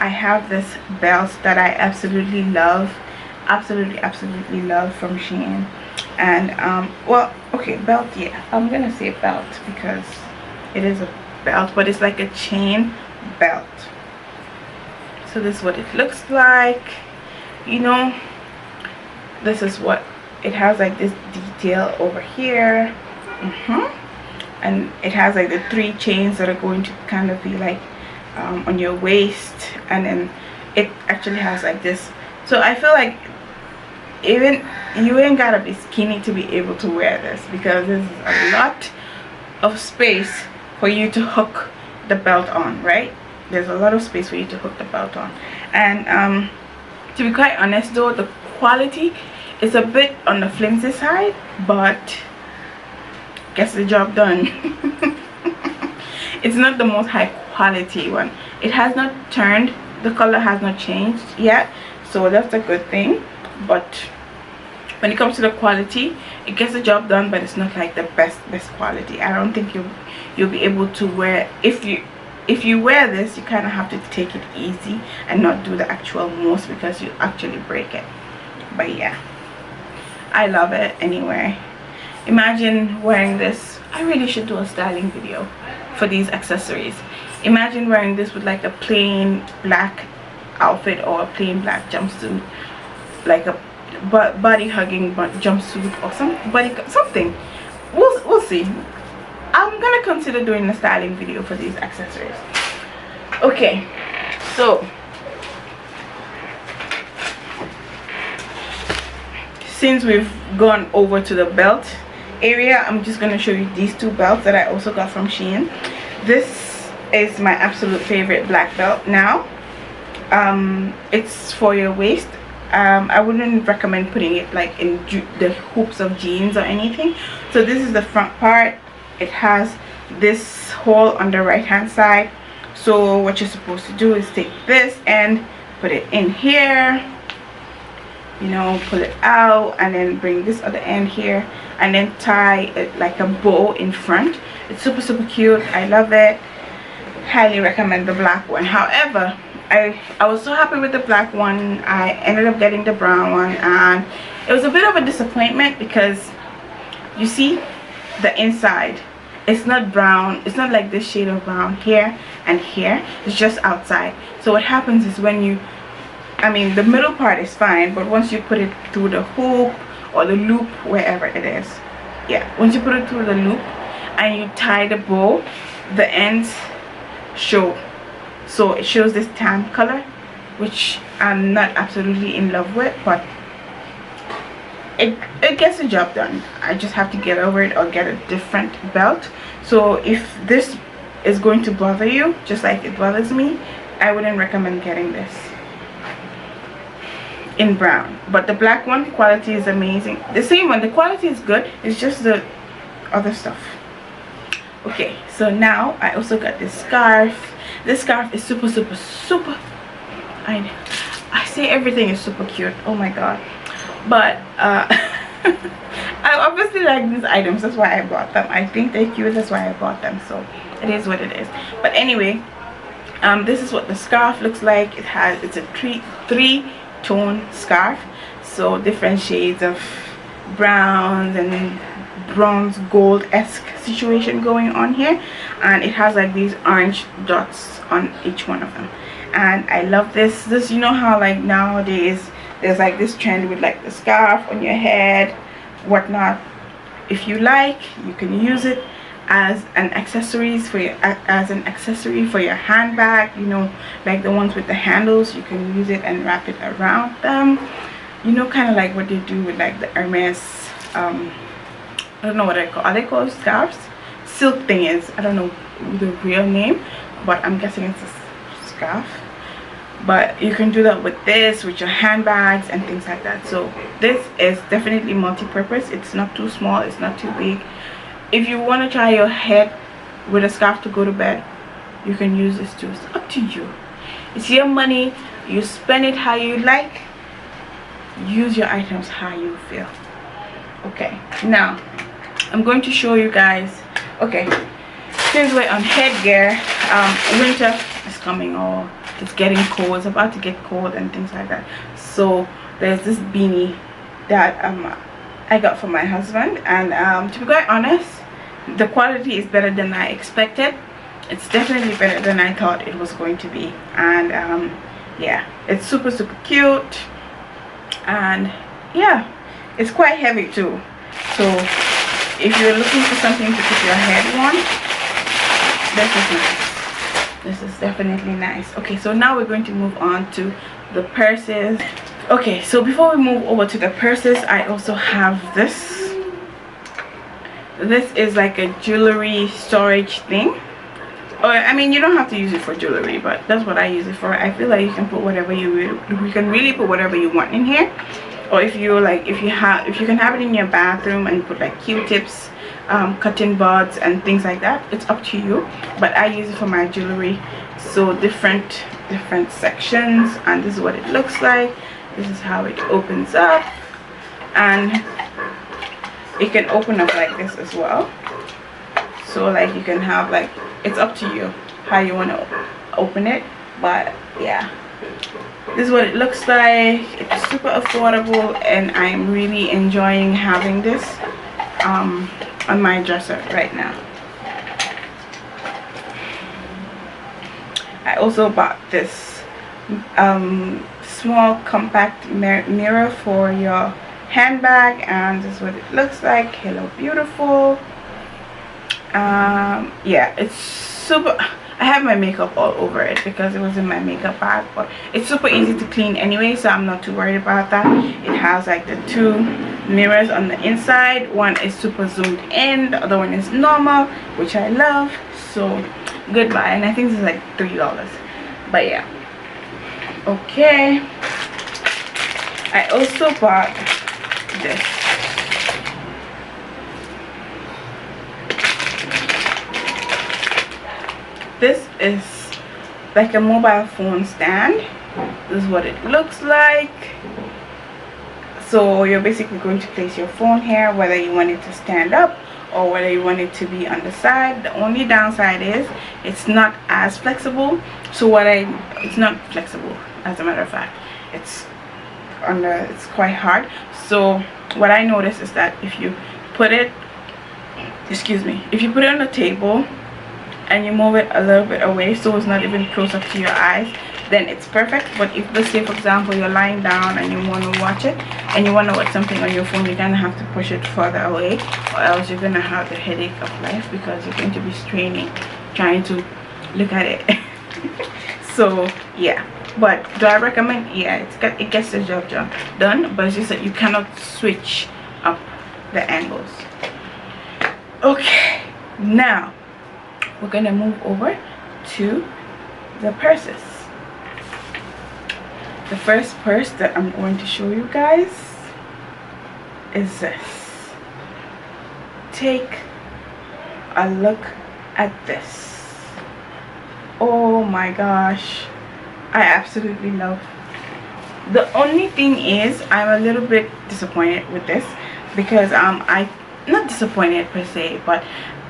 I have this belt that I absolutely love, absolutely love, from SHEIN. And well, okay, belt, yeah, I'm gonna say belt because it is a belt, but it's like a chain belt. So this is what it looks like. You know, this is what it has, like this detail over here. And it has like the 3 chains that are going to kind of be like on your waist, and then it actually has like this. So I feel like even you ain't gotta be skinny to be able to wear this, because there's a lot of space for you to hook the belt on, right? There's a lot of space for you to hook the belt on. And to be quite honest though, the quality is a bit on the flimsy side, but gets the job done. It's not the most high quality one. It has not turned, the color has not changed yet, so that's a good thing. But when it comes to the quality, it gets the job done, but it's not like the best quality. I don't think you'll be able to wear, if you wear this, you kind of have to take it easy and not do the actual most, because you actually break it. But yeah, I love it anyway. Imagine wearing this. I really should do a styling video for these accessories. Imagine wearing this with like a plain black outfit or a plain black jumpsuit, like a body hugging jumpsuit or something. We'll see. I'm gonna consider doing a styling video for these accessories. Okay, so since we've gone over to the belt area, I'm just gonna show you these 2 belts that I also got from SHEIN. This is my absolute favorite black belt now. It's for your waist. I wouldn't recommend putting it like in the hoops of jeans or anything. So this is the front part. It has this hole on the right hand side. So what you're supposed to do is take this and put it in here, you know, pull it out, and then bring this other end here, and then tie it like a bow in front. It's super cute. I love it. Highly recommend the black one. However, I was so happy with the black one, I ended up getting the brown one, and it was a bit of a disappointment because you see the inside, it's not brown, it's not like this shade of brown here and here, it's just outside. So what happens is when you, I mean, the middle part is fine, but once you put it through the hoop or the loop, wherever it is, yeah, once you put it through the loop and you tie the bow, the ends show. So it shows this tan color, which I'm not absolutely in love with, but it gets the job done. I just have to get over it or get a different belt. So if this is going to bother you just like it bothers me, I wouldn't recommend getting this in brown. But the black one, quality is amazing. The same one, the quality is good, it's just the other stuff. Okay, so now I also got this scarf. This scarf is super I say everything is super cute, oh my god, but I obviously like these items, that's why I bought them. I think they're cute, that's why I bought them. So it is what it is. But anyway, this is what the scarf looks like. It's a three-tone scarf, so different shades of browns and bronze gold-esque situation going on here, and it has like these orange dots on each one of them. And I love this. You know how like nowadays there's like this trend with like the scarf on your head, whatnot. If you like, you can use it as an accessory for your handbag, you know, like the ones with the handles. You can use it and wrap it around them, you know, kind of like what they do with like the Hermes, I don't know what are they called, scarves, silk thing is, I don't know the real name, but I'm guessing it's a scarf. But you can do that with this, with your handbags and things like that. So this is definitely multi-purpose. It's not too small, it's not too big. If you want to try your head with a scarf to go to bed, you can use this too. It's up to you. It's your money, you spend it how you like, use your items how you feel. Okay, now I'm going to show you guys. Okay, since we're on headgear, winter is coming. Oh, it's getting cold, it's about to get cold and things like that. So there's this beanie that I got from my husband, and to be quite honest, the quality is better than I expected. It's definitely better than I thought it was going to be. And yeah, it's super cute, and yeah, it's quite heavy too. So if you're looking for something to put your head on, this is nice. This is definitely nice. Okay, so now we're going to move on to the purses. Okay, so before we move over to the purses, I also have this. This is like a jewelry storage thing. Or I mean, you don't have to use it for jewelry, but that's what I use it for. I feel like you can put whatever you can really put whatever you want in here. Or if you like, if you can have it in your bathroom and put like Q-tips, cotton buds and things like that. It's up to you, but I use it for my jewelry. So different sections, and this is what it looks like. This is how it opens up, and it can open up like this as well. So like you can have like, it's up to you how you want to open it, but yeah, this is what it looks like. It's super affordable, and I'm really enjoying having this on my dresser right now. I also bought this small compact mirror for your handbag, and this is what it looks like. Hello beautiful. Yeah, it's super. I have my makeup all over it because it was in my makeup bag, but it's super easy to clean anyway, so I'm not too worried about that. It has like the two mirrors on the inside. One is super zoomed in, the other one is normal, which I love. So good buy, and I think this is like $3, but yeah. Okay, I also bought this. This is like a mobile phone stand. This is what it looks like. So you're basically going to place your phone here, whether you want it to stand up or whether you want it to be on the side. The only downside is it's not as flexible. So it's not flexible, as a matter of fact. It's quite hard. So what I noticed is that if you put it, if you put it on the table and you move it a little bit away so it's not even close up to your eyes, then it's perfect. But if, let's say for example, you're lying down and you want to watch it and you want to watch something on your phone, you're gonna have to push it further away, or else you're gonna have the headache of life because you're going to be straining trying to look at it. So yeah, but do I recommend? Yeah, it gets the job done, but it's just that you cannot switch up the angles. Okay, now we're gonna move over to the purses. The first purse that I'm going to show you guys is this. Take a look at this. Oh my gosh, I absolutely love. The only thing is I'm a little bit disappointed with this because I'm not disappointed per se, but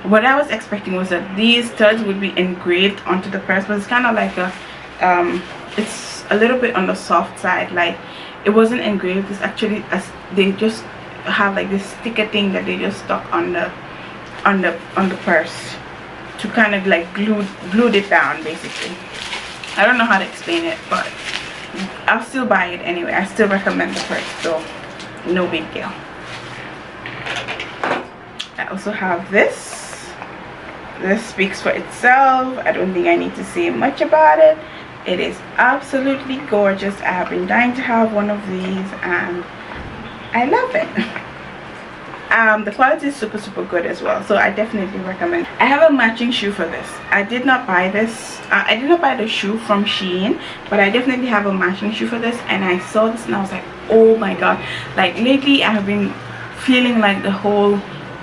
what I was expecting was that these studs would be engraved onto the purse, but it's kind of like a it's a little bit on the soft side. Like it wasn't engraved. It's actually they just have like this sticker thing that they just stuck on the purse to kind of like glued it down basically. I don't know how to explain it, but I'll still buy it anyway. I still recommend the purse, so no big deal. I also have this. This speaks for itself. I don't think I need to say much about it. It is absolutely gorgeous. I have been dying to have one of these and I love it. The quality is super good as well, so I definitely recommend. I have a matching shoe for this. I did not buy this. I did not buy the shoe from SHEIN, but I definitely have a matching shoe for this, and I saw this and I was like, oh my god. Like lately I have been feeling like the whole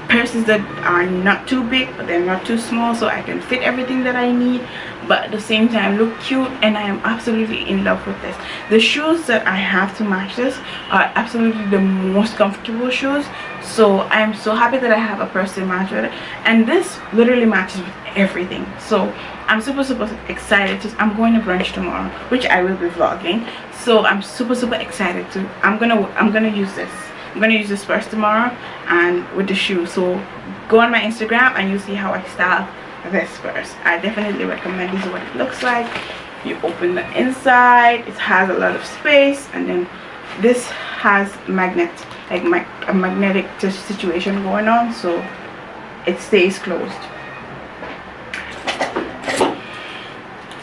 purses that are not too big but they're not too small, so I can fit everything that I need but at the same time look cute, and I am absolutely in love with this. The shoes that I have to match this are absolutely the most comfortable shoes, so I am so happy that I have a purse to match with it, and this literally matches with everything. So I'm super excited I'm going to brunch tomorrow, which I will be vlogging. So I'm super excited to I'm gonna use this. I'm gonna use this purse tomorrow and with the shoe. So go on my Instagram and you'll see how I style this purse. I definitely recommend. This is what it looks like. You open the inside, it has a lot of space, and then this has magnet, like a magnetic situation going on, so it stays closed.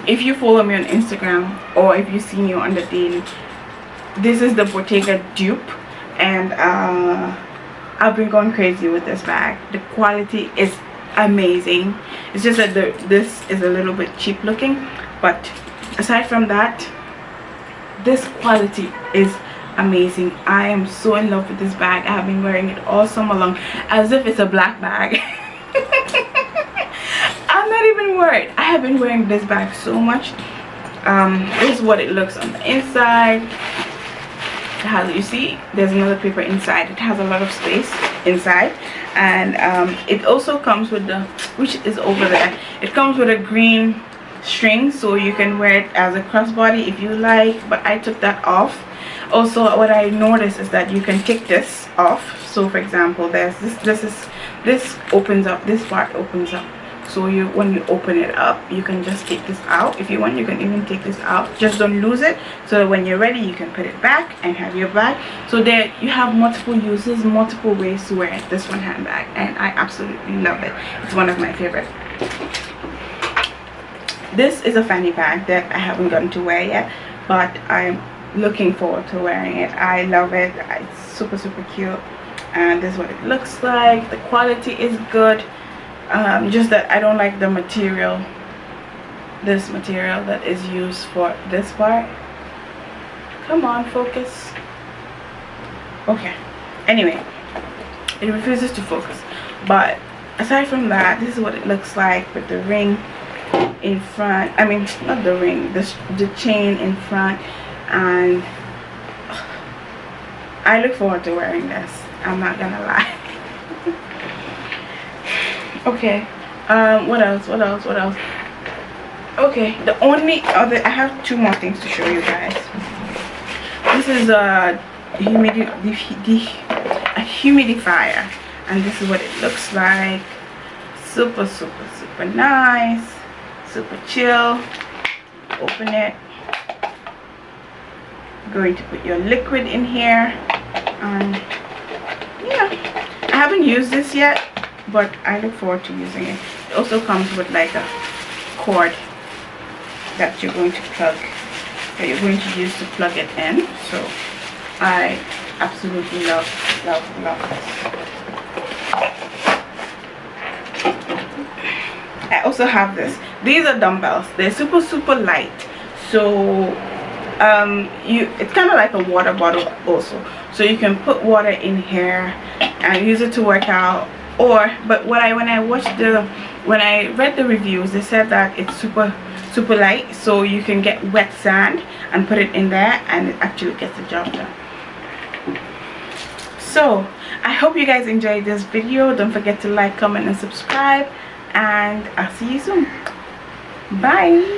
If you follow me on Instagram or if you see me on the daily, this is the Bottega Dupe, and I've been going crazy with this bag. The quality is amazing. It's just that this is a little bit cheap looking, but aside from that, this quality is amazing. I am so in love with this bag. I have been wearing it all summer long as if it's a black bag. I'm not even worried. I have been wearing this bag so much. This is what it looks on the inside. It has, you see, there's another paper inside. It has a lot of space inside, and it also comes with the, which is over there, it comes with a green string, so you can wear it as a crossbody if you like, but I took that off. Also, what I noticed is that you can take this off. So for example, there's this opens up, this part opens up, so when you open it up, you can just take this out. If you want, you can even take this out, just don't lose it, so that when you're ready you can put it back and have your bag. So there you have multiple uses, multiple ways to wear this one handbag, and I absolutely love it. It's one of my favorite. This is a fanny pack that I haven't gotten to wear yet, but I'm looking forward to wearing it. I love it. It's super cute, and this is what it looks like. The quality is good, just that I don't like the material, this material that is used for this part. Come on, focus. Okay, anyway, it refuses to focus. But aside from that, this is what it looks like with the ring in front. I mean, not the ring, the chain in front, and I look forward to wearing this. I'm not gonna lie. Okay, what else? Okay, the only other, I have two more things to show you guys. This is a humidifier, and this is what it looks like. Super nice, super chill. Open it. Going to put your liquid in here, and yeah, I haven't used this yet, but I look forward to using it. It also comes with like a cord that you're going to plug, that you're going to use to plug it in. So I absolutely love this. I also have this. These are dumbbells. They're super light, so it's kind of like a water bottle also, so you can put water in here and use it to work out. But when I read the reviews, they said that it's super light, so you can get wet sand and put it in there and it actually gets the job done. So I hope you guys enjoyed this video. Don't forget to like, comment and subscribe, and I'll see you soon. Bye.